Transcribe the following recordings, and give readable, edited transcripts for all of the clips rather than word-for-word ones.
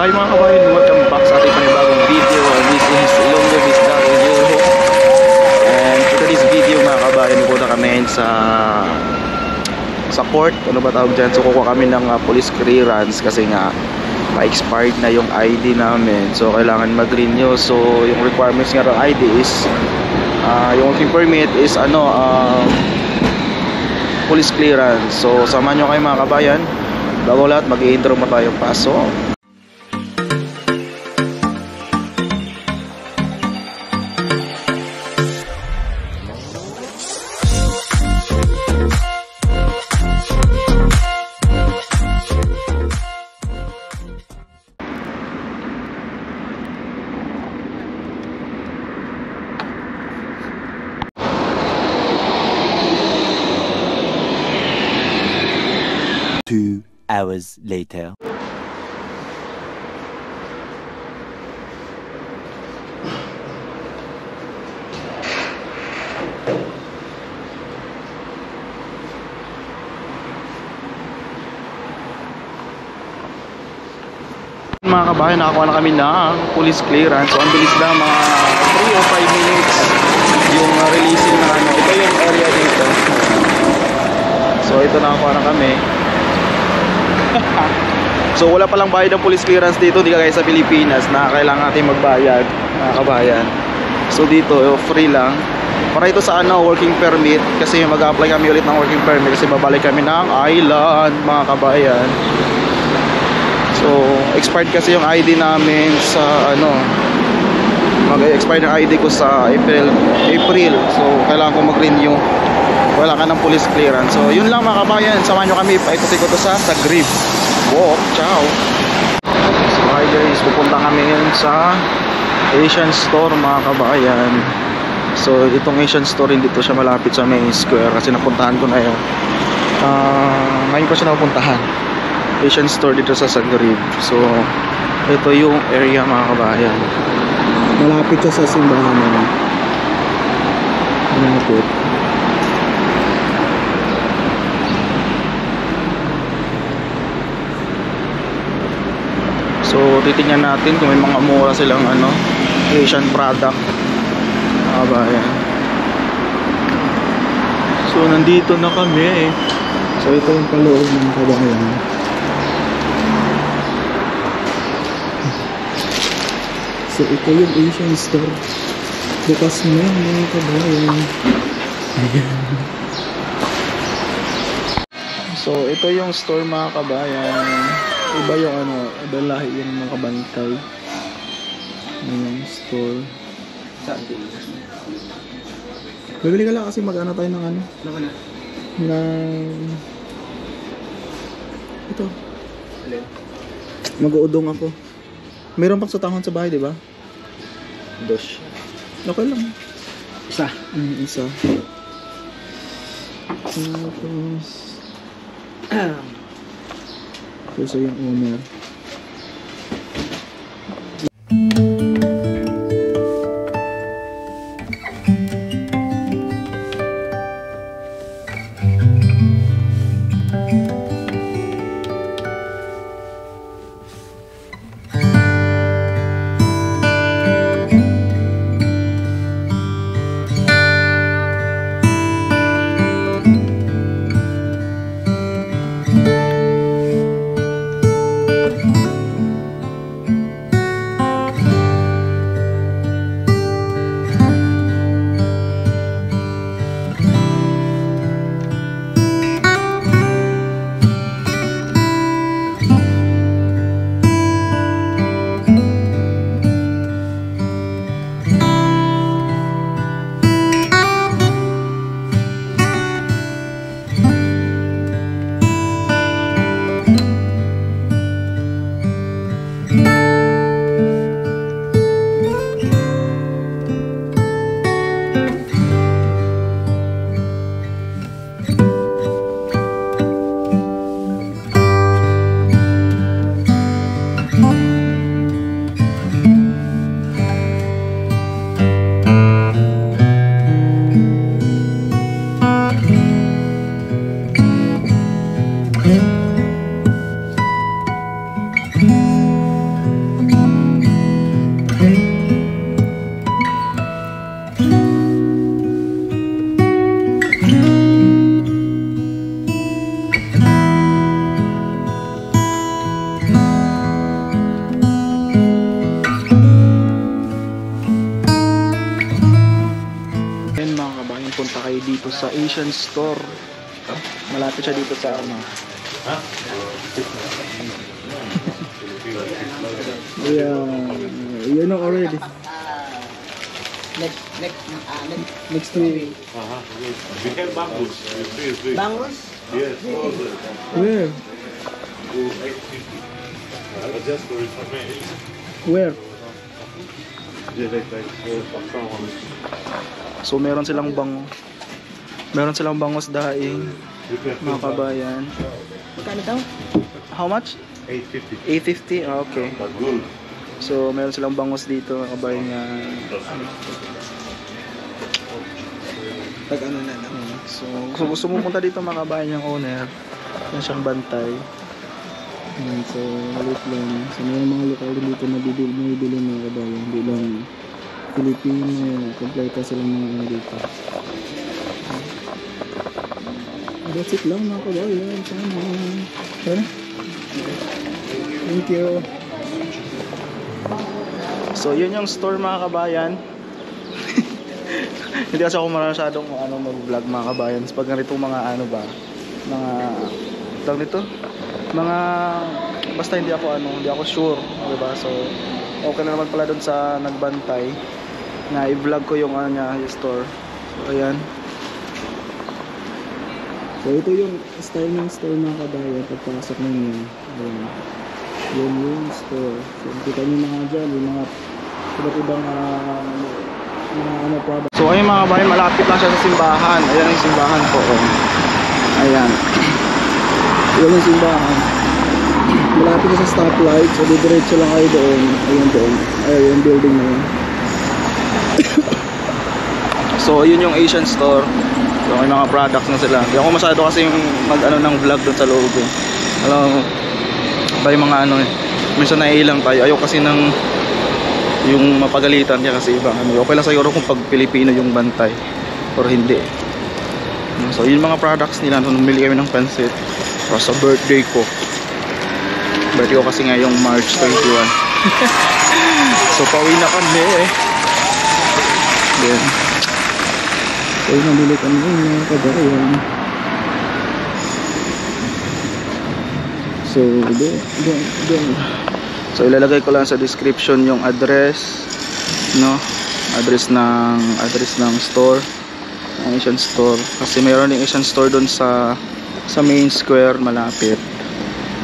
Hi mga kabayan, welcome back sa ating panibagong video. This is Ilonggo Bisdario. And for today's video mga kabayan, pupunta kami sa court. Ano ba tawag dyan? So kukuha kami ng police clearance kasi nga ma-expired na yung ID namin. So kailangan mag-renew. So yung requirements nga ng ID is yung working permit is police clearance. So samahan nyo kayo mga kabayan. Bago lahat, mag-i-intro mo tayo paso. Hours later. Mga kabayan, nakakuha na kami ng police clearance. So ang bilis lang, mga 3 or 5 minutes yung releasing na ano. Ito yung area dito. So ito, nakakuha na kami. So wala palang bayad ng police clearance dito, hindi kagaya sa Pilipinas na kailangan natin magbayad mga kabayan. So dito free lang. Para ito sa working permit, kasi mag-apply kami ulit ng working permit kasi babalik kami ng island mga kabayan. So expired kasi yung ID namin sa mag-expire ng ID ko sa April. So kailangan ko mag-renew. Wala ka ng police clearance. So yun lang mga kabayan, samahan nyo kami, paikutin ko to sa Grib walk. Ciao. So hi guys, pupunta kami ngayon sa Asian store mga kabayan. So itong Asian store, hindi to siya malapit sa main square kasi napuntahan ko na yun. Ngayon ko siya napuntahan, Asian store dito sa Grib. So ito yung area mga kabayan, malapit siya sa simbahan naman. Malapit. So titingnan natin kung may mga mura silang Asian product mga kabayan. So nandito na kami. So ito yung paloob ng kabayan. So ito yung Asian store. Bukas na yan mga kabayan. Ayan. So ito yung store mga kabayan. Iba yung iba lahi yung nakabantay. Yung store. Bibili ka lang kasi mag-ano tayo ng ito. Mag-uudong ako. Mayroon pang sutahon sa bahay, di ba? Dos. Okay lang. Isa. Isa. So yung owner. dito sa Asian Store. Malapit siya dito sa ano. Yeah, you know already. Next week. We have bamboos. Bangos? Yes. Where? Just for information. Where? Like, So meron silang bangos daing, mga kabayan. Magkano daw? How much? 850. 850? Ah, okay. But good. So meron silang bangos dito, mga kabayan nga. Pag ano na lang. So gusto mo punta dito, mga kabayan, yung owner. Yan siyang bantay. Ayan, so malit lang. So may mga lokal din dito na bibili mga kabayan. Hindi lang Filipino, kompleto silang mga ano dito. That's it lang mga kabayan. Sana. Thank you. So yun yung store mga kabayan. Hindi kasi ako masyadong mag-vlog mga kabayan. Pag ganito mga ano ba, mga tawag nito, mga basta hindi ako sure, di ba? So okay na naman pala doon sa nagbantay na i-vlog ko yung ano niya, yung store. So ayan. So ito yung style ng store mga kabayan pagpasok ninyo. Ayan. Yun yung store. So kita nyo mga dyan, yung mga iba't ibang mga product. So ayun mga kabayan, malapit lang siya sa simbahan. Ayan yung simbahan po. Ayan. Ayan yung simbahan. Malapit na sa stoplight. So didiretso lang kayo doon. Ayan doon. Ayan yung building na yun. So yun yung Asian store. So may mga products na sila. Hindi ako masyado kasi mag-ano ng vlog doon sa loob eh. Alam mo, tayo mga ano eh. Minsan naiilang tayo. Ayaw kasi ng yung mapagalitan niya kasi iba. Okay lang siguro kung pag Pilipino yung bantay. Pero hindi. So yun mga products nila. So bumili kami ng pansit. So, sa birthday ko. Birthday ko kasi ngayong March 21. So pauwi na kami eh. Then so nabili kami mga kabayan. So doon. So ilalagay ko lang sa description yung address, no? Address ng store, ng Asian store. Kasi mayroon ding Asian store doon sa main square malapit.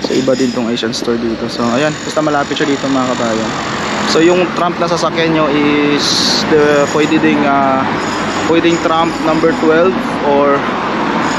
So iba din tong Asian store dito. So ayan, basta malapit siya dito mga kabayan. So yung trump na sasakyan nyo is pwedeng trump number 12 or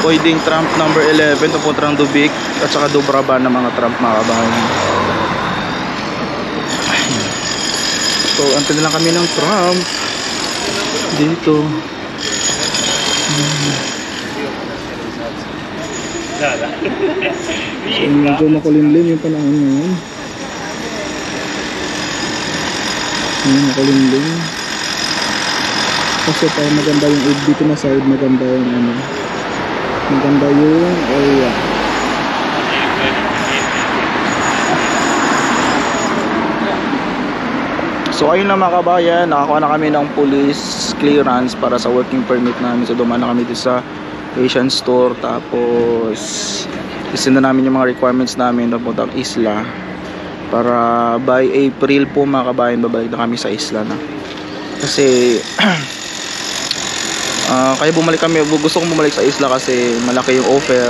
pwedeng trump number 11 papuntang Dubic at saka Dubraba na mga trump mga kabayan. So antay na lang kami ng trump dito. So medyo makulimlim yung panahon ngayon. Makulimlim. Kasi para maganda yung dito na side, maganda yung maganda yung area. So ayun na mga kabayan, nakakuha na kami ng police clearance para sa working permit namin. So dumaan na kami dito sa Asian store. Tapos isinda namin yung mga requirements namin papuntang isla. Para by April po mga kabayan, babalik na kami sa isla na. Kasi kaya bumalik kami, gusto kong bumalik sa isla kasi malaki yung offer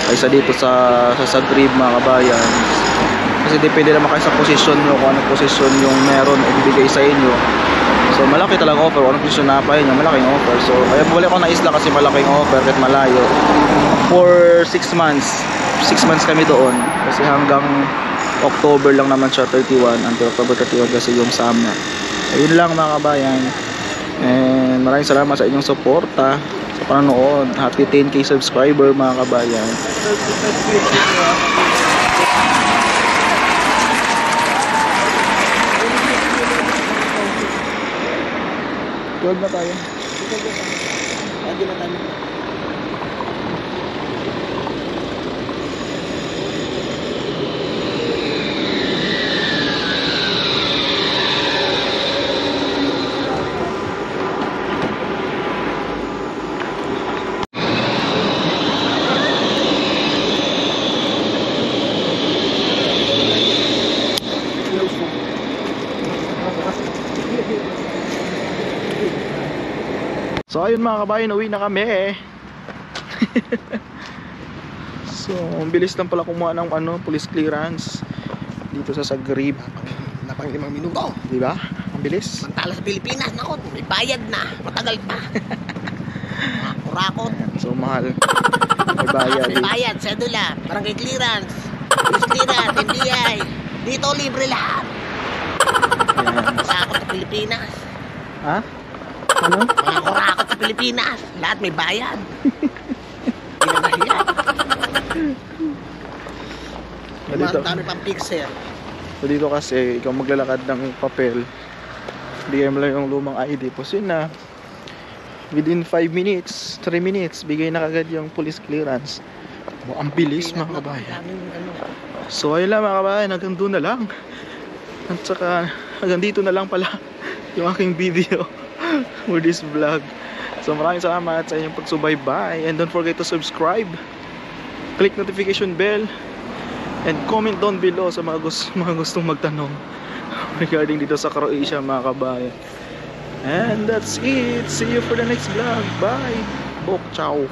kaysa dito sa Grib mga kabayan. Kasi depende naman kayo sa posisyon nyo, kung anong posisyon yung meron o bibigay sa inyo. So malaki talagang offer, kung anong posisyon na pa yun, malaking offer. So kaya bumalik ako na isla kasi malaking offer kahit malayo. For 6 months 6 months kami doon kasi hanggang October lang naman siya, 31 until October 31 kasi yung summer. Ayun lang mga kabayan. And maraming salamat sa inyong suporta sa panonood. Happy 10k subscriber mga kabayan. 12 na tayo. Hindi na tayo. So ayun mga kabayan, uwi na kami. So ang bilis lang pala kumuha ng police clearance dito sa Zagreb. Napang 5 minuto. Di ba? Ang bilis. Mantala sa Pilipinas, nako, may bayad na. Matagal pa. Kurakot. So mahal. May bayad. May bayad, sedula, barangay clearance, police clearance, NBI. Dito libre lahat. Ayan. Kurakot sa Pilipinas. Ha? Ano? Mga kurakot sa Pilipinas. Lahat may bayad. Pinagahiyan. Dito, Ang dami pang fixer. so dito kasi ikaw maglalakad ng papel, bigay mo lang yung lumang ID, yun na within 5 minutes 3 minutes bigay na kagad yung police clearance. Ang bilis mga kabayan. So ayun lang mga kabayan, hanggang doon na lang. At saka hanggang dito na lang pala yung aking video for this vlog. So maraming salamat sa inyong pagsubaybay, and don't forget to subscribe, click notification bell, and comment down below sa mga gustong magtanong regarding dito sa Croatia mga kabayan. And that's it. See you for the next vlog. Bye. Ciao.